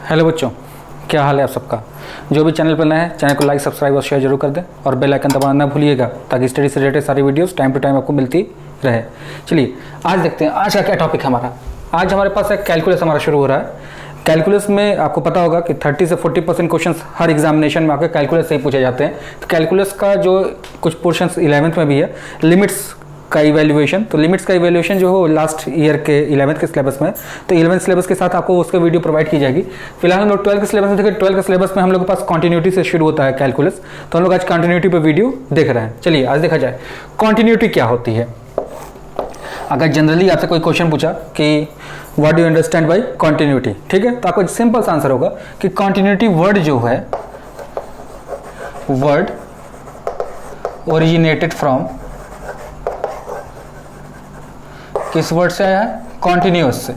Hello बच्चों, क्या हाल है आप सबका। जो भी चैनल पर नए हैं चैनल को लाइक सब्सक्राइब और शेयर जरूर कर दें और बेल आइकन दबाना ना भूलिएगा ताकि स्टडी से रिलेटेड सारी वीडियोस टाइम टू टाइम आपको मिलती रहे। चलिए आज देखते हैं आज का क्या टॉपिक है हमारा। आज हमारे पास एक कैलकुलस हमारा शुरू हो रहा है। कैलकुलस में आपको पता होगा कि 30 से 40% क्वेश्चन हर एग्जामिनेशन में आपके कैलकुलस से ही पूछे जाते हैं। तो कैलकुलस का जो कुछ पोर्शन 11th में भी है, लिमिट्स का इवैल्यूएशन। तो लिमिट्स का इवैल्यूएशन जो हो लास्ट ईयर के 11th के सिलेबस में, तो 11th सिलेबस के साथ आपको उसका वीडियो प्रोवाइड की जाएगी। फिलहाल हम लोग 12th के सिलेबस में देखें। 12th के सिलेबस में हम लोग के पास कंटिन्यूटी से शुरू होता है कैलकुलस, तो हम लोग आज कंटिन्यूटी पे वीडियो देख रहे हैं। चलिए आज देखा जाए कंटिन्यूटी क्या होती है। अगर जनरली आपसे कोई क्वेश्चन पूछा कि what do you understand by continuity, ठीक है, तो आपको सिंपल सा आंसर होगा कि कंटिन्यूटी वर्ड जो है, वर्ड ओरिजिनेटेड फ्रॉम, किस वर्ड से आया है? कॉन्टिन्यूअस से।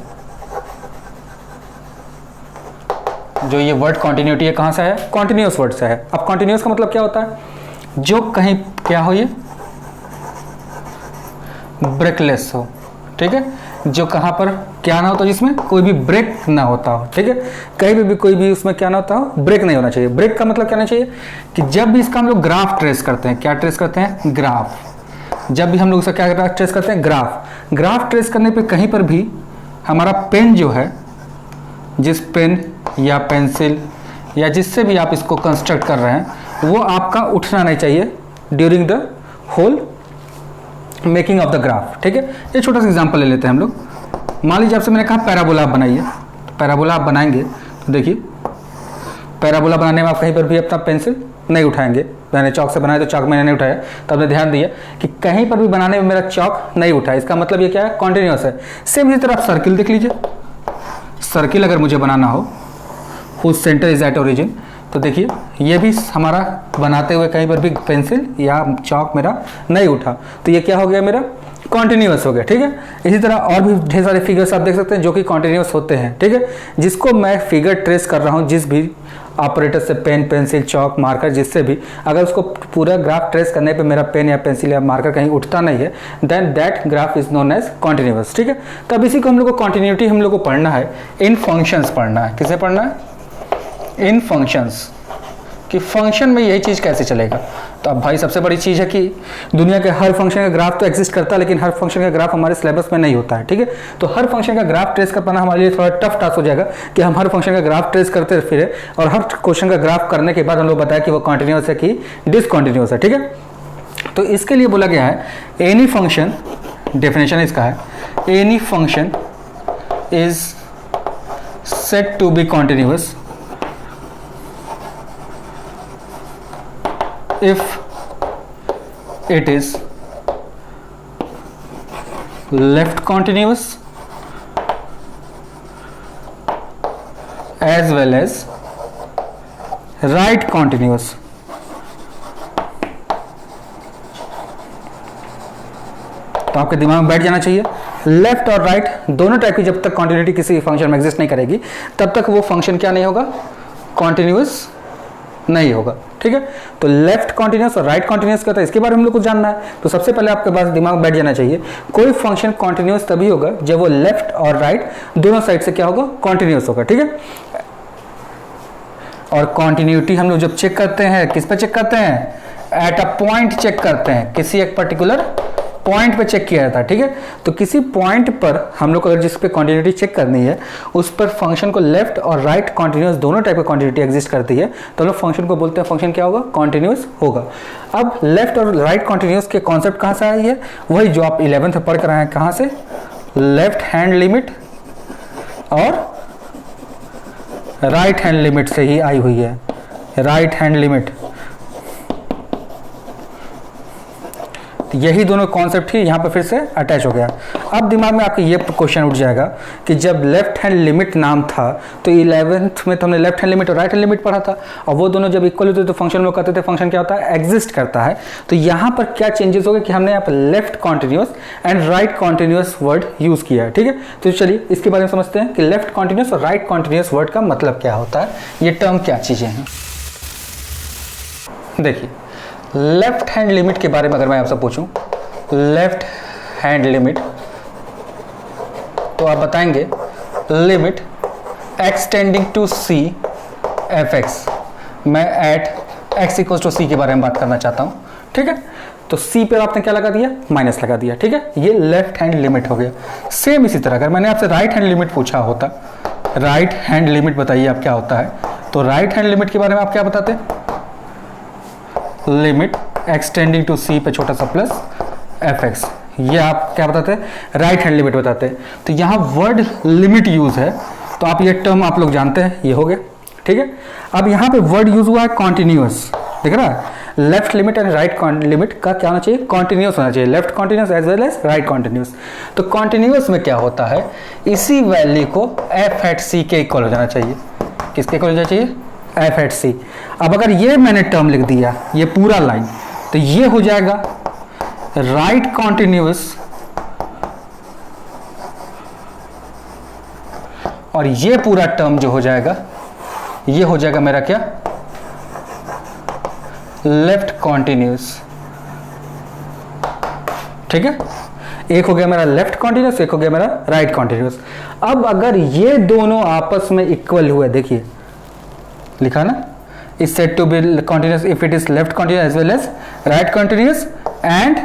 जो ये वर्ड कॉन्टिन्यूटी है कहां से है? कॉन्टिन्यूअस वर्ड से है। अब कॉन्टिन्यूअस का मतलब क्या होता है? जो कहीं क्या हो, ये ब्रेकलेस हो, ठीक है, जो कहां पर क्या ना हो, तो जिसमें कोई भी ब्रेक ना होता हो, ठीक है, कहीं भी कोई भी उसमें क्या ना होता हो, ब्रेक नहीं होना चाहिए। ब्रेक का मतलब क्या होना चाहिए कि जब भी इसका हम लोग ग्राफ ट्रेस करते हैं, क्या ट्रेस करते हैं? ग्राफ। जब भी हम लोग इसका क्या ट्रेस करते हैं? ग्राफ। ग्राफ ट्रेस करने पे कहीं पर भी हमारा पेन जो है, जिस पेन या पेंसिल या जिससे भी आप इसको कंस्ट्रक्ट कर रहे हैं, वो आपका उठना नहीं चाहिए during the whole making of the graph, ठीक है। ये छोटा सा एग्जांपल ले लेते हैं हम लोग। मान लीजिए आपसे मैंने कहा पैराबोला आप बनाइए। पैराबोला आप बनाएंगे तो देखिए, पैराबोला बनाने में आप कहीं पर भी अपना पेंसिल नहीं उठाएंगे। मैंने चौक से बनाया तो चौक मैंने नहीं उठाया, तो आपने ध्यान दिया कि कहीं पर भी बनाने में मेरा चौक नहीं उठा। इसका मतलब ये क्या है? कॉन्टिन्यूअस है। सेम इसी तरह आप सर्किल देख लीजिए। सर्किल अगर मुझे बनाना हो, whose centre is at origin, तो देखिए ये भी हमारा बनाते हुए कहीं पर भी पेंसिल या चौक मेरा नहीं उठा, तो ये क्या हो गया? मेरा कॉन्टिन्यूअस हो गया, ठीक है। इसी तरह और भी ढेर सारे फिगर्स आप देख सकते हैं जो कि कॉन्टिन्यूअस होते हैं, ठीक है। जिसको मैं फिगर ट्रेस कर रहा हूँ, जिस भी ऑपरेटर से, पेन, पेंसिल, चौक, मार्कर, जिससे भी, अगर उसको पूरा ग्राफ ट्रेस करने पे मेरा पेन या पेंसिल या मार्कर कहीं उठता नहीं है, then that graph is known as continuous, ठीक है। तब इसी को हम लोग को कॉन्टिन्यूटी हम लोग को पढ़ना है, इन फंक्शंस पढ़ना है। किसे पढ़ना है? इन फंक्शंस, कि फंक्शन में यही चीज़ कैसे चलेगा। तो अब भाई सबसे बड़ी चीज़ है कि दुनिया के हर फंक्शन का ग्राफ तो एग्जिस्ट करता है, लेकिन हर फंक्शन का ग्राफ हमारे सिलेबस में नहीं होता है, ठीक है। तो हर फंक्शन का ग्राफ ट्रेस कर पाना हमारे लिए थोड़ा टफ टास्क हो जाएगा कि हम हर फंक्शन का ग्राफ ट्रेस करते फिरे और हर क्वेश्चन का ग्राफ करने के बाद हम लोग बताया कि वो कॉन्टिन्यूअस है कि डिसकॉन्टिन्यूअस है, ठीक है। तो इसके लिए बोला गया है एनी फंक्शन, डेफिनेशन इसका है, any function is said to be continuous if it is left continuous as well as right continuous। तो आपके दिमाग में बैठ जाना चाहिए, लेफ्ट और राइट दोनों टाइप की जब तक कॉन्टिन्यूटी किसी फंक्शन में एग्जिस्ट नहीं करेगी तब तक वो फंक्शन क्या नहीं होगा? कॉन्टिन्यूअस नहीं होगा, ठीक है। तो लेफ्ट कॉन्टिन्यूअस और राइट कॉन्टिन्यूअस क्या होता है, इसके बारे में हम लोग को जानना है। तो सबसे पहले आपके पास दिमाग में बैठ जाना चाहिए, कोई फंक्शन कॉन्टिन्यूअस तभी होगा जब वो लेफ्ट और राइट दोनों साइड से क्या होगा? कॉन्टिन्यूअस होगा, ठीक है। और कॉन्टिन्यूटी हम लोग जब चेक करते हैं, किस पे चेक करते हैं? एट अ पॉइंट चेक करते हैं, किसी एक पर्टिकुलर पॉइंट पे चेक किया जाता है, ठीक है। तो किसी पॉइंट पर हम लोग अगर जिस पे कॉन्टिन्यूटी चेक करनी है, उस पर फंक्शन को लेफ्ट और राइट कॉन्टिन्यूअस दोनों टाइप की कॉन्टिन्यूटी एग्जिस्ट करती है, तो हम लोग फंक्शन को बोलते हैं फंक्शन क्या होगा? कॉन्टिन्यूअस होगा। अब लेफ्ट और राइट कॉन्टिन्यूअस के कॉन्सेप्ट कहां से आई है? वही जो आप 11th में पढ़ कर आए हैं। कहां से? लेफ्ट हैंड लिमिट और राइट हैंड लिमिट से ही आई हुई है। राइट हैंड लिमिट, यही दोनों कॉन्सेप्ट ही यहाँ पर फिर से अटैच हो गया। अब दिमाग में आपके ये क्वेश्चन उठ जाएगा कि जब लेफ्ट हैंड लिमिट नाम था तो 11th में तो हमने लेफ्ट हैंड लिमिट और राइट हैंड लिमिट पढ़ा था, और वो दोनों जब इक्वल होते तो फंक्शन में कहते थे फंक्शन क्या होता है? एग्जिस्ट करता है। तो यहाँ पर क्या चेंजेस हो गए कि हमने यहाँ पर left continuous and right continuous word use किया है, ठीक है। तो चलिए इसके बारे में समझते हैं कि लेफ्ट कॉन्टिन्यूअस और राइट कॉन्टिन्यूअस वर्ड का मतलब क्या होता है, ये टर्म क्या चीजें हैं। देखिए लेफ्ट हैंड लिमिट के बारे में अगर मैं आपसे पूछूं, लेफ्ट हैंड लिमिट, तो आप बताएंगे limit x tending to c f x, मैं at x equal to c के बारे में बात करना चाहता हूँ, ठीक है। तो सी पे आपने क्या लगा दिया, माइनस लगा दिया, ठीक है। ये लेफ्ट हैंड लिमिट हो गया। सेम इसी तरह अगर मैंने आपसे राइट हैंड लिमिट पूछा होता, राइट हैंड लिमिट बताइए आप क्या होता है, तो राइट हैंड लिमिट के बारे में आप क्या बताते, लिमिट एक्स टेंडिंग टू सी पे छोटा सा प्लस एफ एक्स, ये आप क्या बताते हैं, राइट हैंड लिमिट बताते हैं। तो यहाँ वर्ड लिमिट यूज है, तो आप ये टर्म आप लोग जानते हैं, ये हो गया, ठीक है। अब यहाँ पे वर्ड यूज हुआ है कॉन्टिन्यूअस, दिख रहा है, left limit and right limit का क्या होना चाहिए, कॉन्टिन्यूअस होना चाहिए, left continuous as well as right continuous. तो कॉन्टिन्यूअस में क्या होता है, इसी वैल्यू को एफ एट सी के इक्वल हो जाना चाहिए, किसके इक्वल हो जाना चाहिए, एफ एट सी। अब अगर ये मैंने टर्म लिख दिया, ये पूरा लाइन, तो ये हो जाएगा राइट कॉन्टिन्यूअस, और ये पूरा टर्म जो हो जाएगा, ये हो जाएगा मेरा क्या, लेफ्ट कॉन्टिन्यूअस, ठीक है। एक हो गया मेरा लेफ्ट कॉन्टिन्यूअस, एक हो गया मेरा राइट कॉन्टिन्यूअस। अब अगर ये दोनों आपस में इक्वल हुए, देखिए लिखा ना, is said to be continuous if it is left continuous as well as right continuous and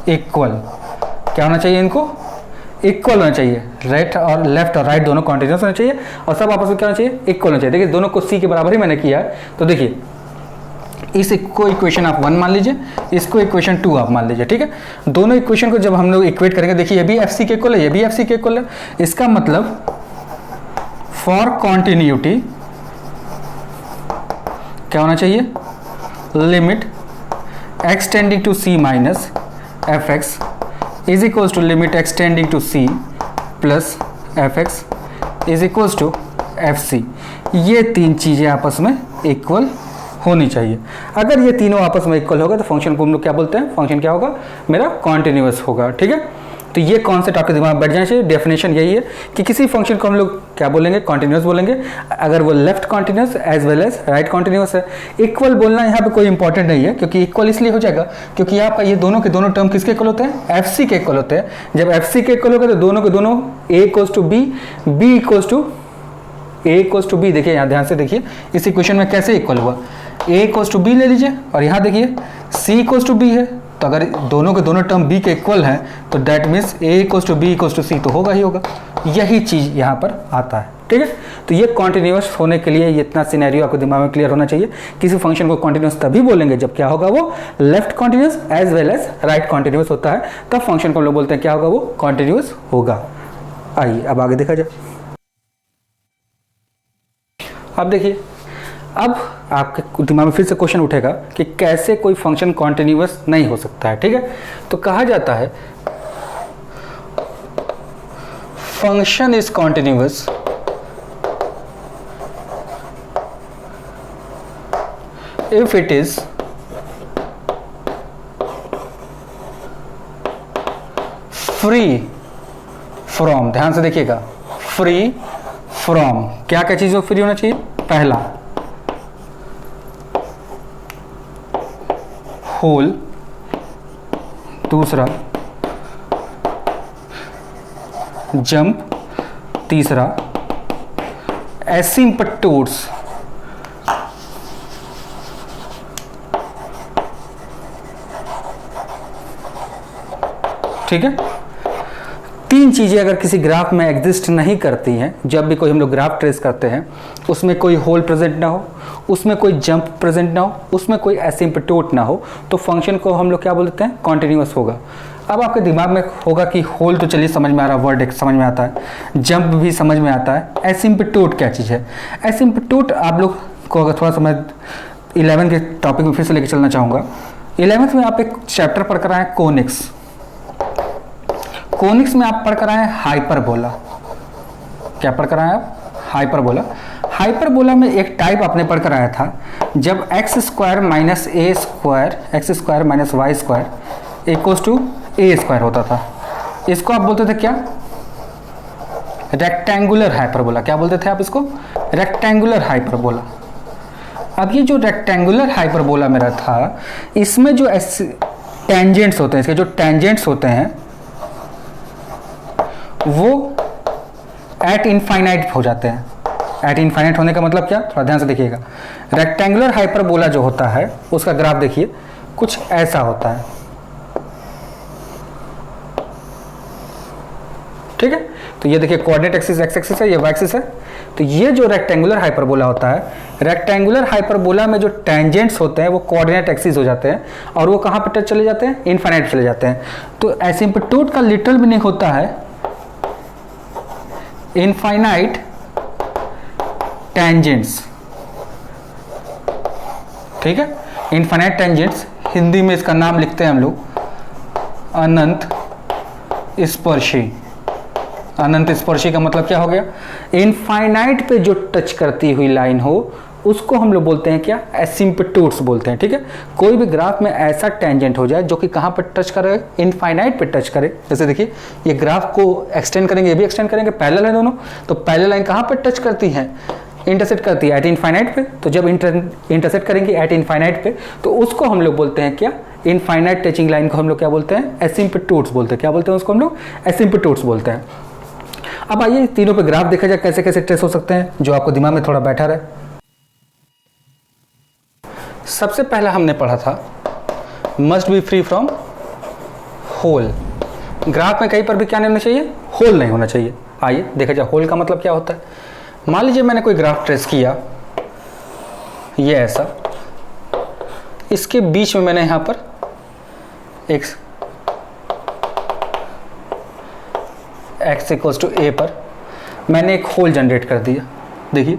equal, क्या होना चाहिए, इनको इक्वल होना चाहिए, राइट और लेफ्ट और राइट दोनों कॉन्टिन्यूअस होना चाहिए, और सब आपस में क्या होना चाहिए, इक्वल होना चाहिए। देखिए दोनों को सी के बराबर ही मैंने किया है, तो देखिए इसको इक्वेशन आप 1 मान लीजिए, इसको इक्वेशन 2 आप मान लीजिए, ठीक है। दोनों इक्वेशन को जब हम लोग इक्वेट करेंगे, देखिए ये भी एफ सी के इक्वल है, ये भी एफ सी के इक्वल है, इसका मतलब फॉर कॉन्टिन्यूटी क्या होना चाहिए, limit x tending to c minus f x is equals to limit x tending to c plus fx is equals to fc। ये तीन चीजें आपस में इक्वल होनी चाहिए। अगर ये तीनों आपस में इक्वल होगा तो फंक्शन को हम लोग क्या बोलते हैं, फंक्शन क्या होगा, मेरा कॉन्टिन्यूअस होगा, ठीक है। तो ये कॉन्सेप्ट आपके दिमाग में बैठ जाना चाहिए। डेफिनेशन यही है कि किसी फंक्शन को हम लोग क्या बोलेंगे, कॉन्टिन्यूअस बोलेंगे, अगर वो left continuous as well as right continuous है। इक्वल बोलना यहाँ पे कोई इंपॉर्टेंट नहीं है, क्योंकि इक्वल इसलिए हो जाएगा क्योंकि यहाँ पर ये दोनों के दोनों टर्म किसके इक्वल होते हैं, एफ सी के इक्वल होते हैं। जब एफ सी के इक्वल होगा तो दोनों के दोनों A equals to B, B equals to A equals to B. देखिए यहाँ ध्यान से देखिए इस इक्वेशन में कैसे इक्वल हुआ, ए इक्वल्स टू बी ले लीजिए, और यहाँ देखिए सी इक्वल्स टू बी है, तो अगर दोनों के दोनों टर्म b के इक्वल हैं तो that means a equals to B equals to C तो होगा ही होगा। यही चीज़ यहाँ पर आता है, ठीक है। तो ये कॉन्टिन्यूअस होने के लिए ये इतना सिनेरियो आपको दिमाग में क्लियर होना चाहिए। किसी फंक्शन को कॉन्टिन्यूअस तभी बोलेंगे जब क्या होगा, वो left continuous as well as right continuous होता है, तब फंक्शन को हम लोग बोलते हैं क्या होगा, वो कॉन्टिन्यूअस होगा। आइए अब आगे देखा जाए। अब देखिए, अब आपके दिमाग में फिर से क्वेश्चन उठेगा कि कैसे कोई फंक्शन कॉन्टिन्यूअस नहीं हो सकता है, ठीक है। तो कहा जाता है function is continuous if it is free from, ध्यान से देखिएगा, फ्री फ्रॉम क्या क्या चीज़ों फ्री होना चाहिए, पहला होल, दूसरा जंप, तीसरा एसिम्पटोट्स, ठीक है। तीन चीज़ें अगर किसी ग्राफ में एग्जिस्ट नहीं करती हैं, जब भी कोई हम लोग ग्राफ ट्रेस करते हैं, उसमें कोई होल प्रेजेंट ना हो, उसमें कोई जंप प्रेजेंट ना हो, उसमें कोई एसिम्पटोट ना हो, तो फंक्शन को हम लोग क्या बोलते हैं, कॉन्टिन्यूअस होगा। अब आपके दिमाग में होगा कि होल तो चलिए समझ में आ रहा है, वर्ड एक समझ में आता है, जंप भी समझ में आता है, एसिम्पटोट क्या चीज़ है। एसिम्पटोट आप लोग को अगर थोड़ा सा मैं 11 के टॉपिक में फिर से लेकर चलना चाहूँगा। 11th में आप एक चैप्टर पढ़ कर आए हैं कोनिक्स, कोनिक्स में आप पढ़ कर आए हैं हाइपरबोला। क्या पढ़ कर आए आप, हाइपरबोला। हाइपरबोला में एक टाइप आपने पढ़ कर आया था, जब x square minus a square, x square minus y square equals to a square होता था। इसको आप बोलते थे क्या, रेक्टेंगुलर हाइपरबोला। क्या बोलते थे आप इसको, रेक्टेंगुलर हाइपरबोला। अब ये जो रेक्टेंगुलर हाइपरबोला मेरा था, इसमें जो टेंजेंट्स होते हैं, इसके जो टेंजेंट्स होते हैं वो एट इनफाइनाइट हो जाते हैं। एट इनफाइनाइट होने का मतलब क्या, थोड़ा ध्यान से देखिएगा। रेक्टेंगुलर हाइपरबोला जो होता है उसका ग्राफ देखिए कुछ ऐसा होता है, ठीक है। तो ये देखिए कोऑर्डिनेट एक्सिस एक्स एक्सिस है, ये वाई एक्सिस है। तो ये जो रेक्टेंगुलर हाइपरबोला होता है, रेक्टेंगुलर हाइपरबोला में जो टेंजेंट्स होते हैं वो कोऑर्डिनेट एक्सिस हो जाते हैं और वो कहाँ पर टच चले जाते हैं, इनफाइनाइट चले जाते हैं। तो एसिम्पटोट का लिटरल मीनिंग होता है इनफाइनाइट टेंजेंट्स, ठीक है। इनफाइनाइट टेंजेंट्स, हिंदी में इसका नाम लिखते हैं हम लोग अनंत स्पर्शी। अनंत स्पर्शी का मतलब क्या हो गया, इनफाइनाइट पे जो टच करती हुई लाइन हो उसको हम लोग बोलते हैं क्या, एसिम्पटोट्स बोलते हैं, ठीक है। कोई भी ग्राफ में ऐसा टेंजेंट हो जाए जो कि कहाँ पर टच करे, इनफाइनाइट पे टच करे। जैसे देखिए ये ग्राफ को एक्सटेंड करेंगे, ये भी एक्सटेंड करेंगे, पैरेलल है दोनों, तो पैरेलल लाइन कहाँ पर टच करती है, इंटरसेक्ट करती है एट इनफाइनाइट पे। तो जब इंटरसेक्ट करेंगे एट इनफाइनाइट पे तो उसको हम लोग बोलते हैं क्या, इनफाइनाइट टचिंग लाइन को हम लोग क्या बोलते हैं, एसिम्पटोट्स बोलते हैं। क्या बोलते हैं उसको हम लोग, एसिम्पटोट्स बोलते हैं। अब आइए तीनों पे ग्राफ देखा जाए कैसे कैसे ट्रेस हो सकते हैं, जो आपको दिमाग में थोड़ा बैठा रहे। सबसे पहला हमने पढ़ा था must be free from hole. Graph में कहीं पर भी क्या नहीं होना चाहिए, होल नहीं होना चाहिए। आइए देखा जाए होल का मतलब क्या होता है। मान लीजिए मैंने कोई ग्राफ ट्रेस किया, ये ऐसा, इसके बीच में मैंने यहां पर एक x इक्वल्स टू ए पर मैंने एक होल जनरेट कर दिया। देखिए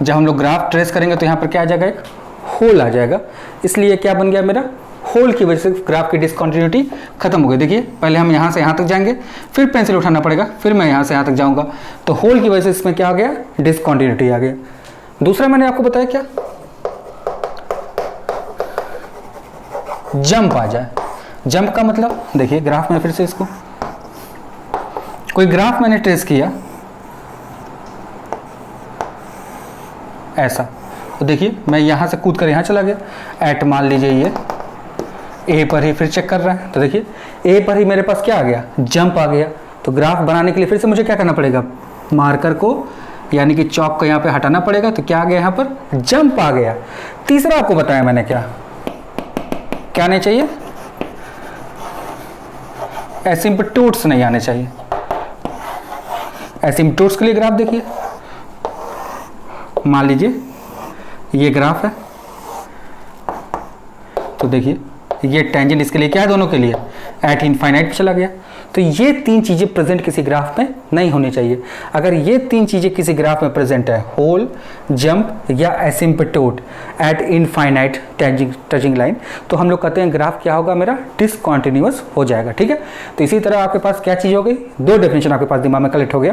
जब हम लोग ग्राफ ट्रेस करेंगे तो यहाँ पर क्या आ जाएगा, एक होल आ जाएगा। इसलिए क्या बन गया मेरा, होल की वजह से ग्राफ की डिसकंटिन्यूटी खत्म हो गई। देखिए पहले हम यहाँ से यहाँ तक जाएंगे, फिर पेंसिल उठाना पड़ेगा, फिर मैं यहाँ से यहाँ तक जाऊँगा, तो होल की वजह से इसमें क्या आ गया, डिसकंटिन्यूटी आ गया। दूसरा मैंने आपको बताया क्या, जंप आ जाए। जंप का मतलब देखिए ग्राफ में फिर से इसको, कोई ग्राफ मैंने ट्रेस किया ऐसा, तो देखिए मैं यहां से कूद कर यहां चला गया, एट मान लीजिए ये ए पर ही फिर चेक कर रहा है, तो देखिए ए पर ही मेरे पास क्या आ गया, जंप आ गया। तो ग्राफ बनाने के लिए फिर से मुझे क्या करना पड़ेगा, मार्कर को यानी कि चौक को यहाँ पे हटाना पड़ेगा। तो क्या आ गया यहाँ पर, जंप आ गया। तीसरा आपको बताया मैंने क्या क्या नहीं चाहिए, एसिम्पटोट्स नहीं आने चाहिए। एसिम्पटोट्स के लिए ग्राफ देखिए, मान लीजिए ये ग्राफ है, तो देखिए ये टेंजेंट इसके लिए क्या है, दोनों के लिए एट इनफाइनाइट चला गया। तो ये तीन चीजें प्रेजेंट किसी ग्राफ में नहीं होनी चाहिए। अगर ये तीन चीजें किसी ग्राफ में प्रेजेंट है, होल, जंप या एसिम्पटोट एट इनफाइनाइट टचिंग लाइन, तो हम लोग कहते हैं ग्राफ क्या होगा, मेरा डिसकंटिन्यूअस हो जाएगा, ठीक है। तो इसी तरह आपके पास क्या चीज हो गई, दो डेफिनेशन आपके पास दिमाग में कलेक्ट हो गया।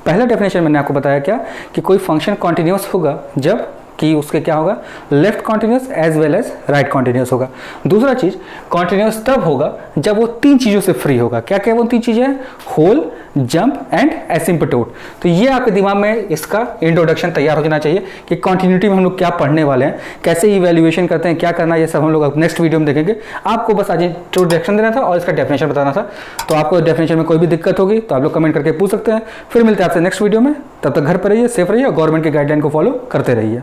पहला डेफिनेशन मैंने आपको बताया क्या, कि कोई फंक्शन कॉन्टिन्यूअस होगा जब कि उसके क्या होगा, left continuous as well as right continuous होगा। दूसरा चीज कॉन्टिन्यूअस तब होगा जब वो तीन चीजों से फ्री होगा। क्या क्या वो तीन चीजें हैं, होल, जंप एंड एसिम्पटोट। तो ये आपके दिमाग में इसका इंट्रोडक्शन तैयार हो जाना चाहिए कि कॉन्टिन्यूटी में हम लोग क्या पढ़ने वाले हैं, कैसे इवैल्यूएशन करते हैं, क्या करना है, ये सब हम लोग नेक्स्ट वीडियो में देखेंगे। आपको बस आज इंट्रोडक्शन देना था और इसका डेफिनेशन बताना था। तो आपको डेफिनेशन में कोई भी दिक्कत होगी तो आप लोग कमेंट करके पूछ सकते हैं। फिर मिलते हैं आपसे नेक्स्ट वीडियो में, तब तक घर पर रहिए, सेफ रहिए और गवर्नमेंट की गाइडलाइन को फॉलो करते रहिए।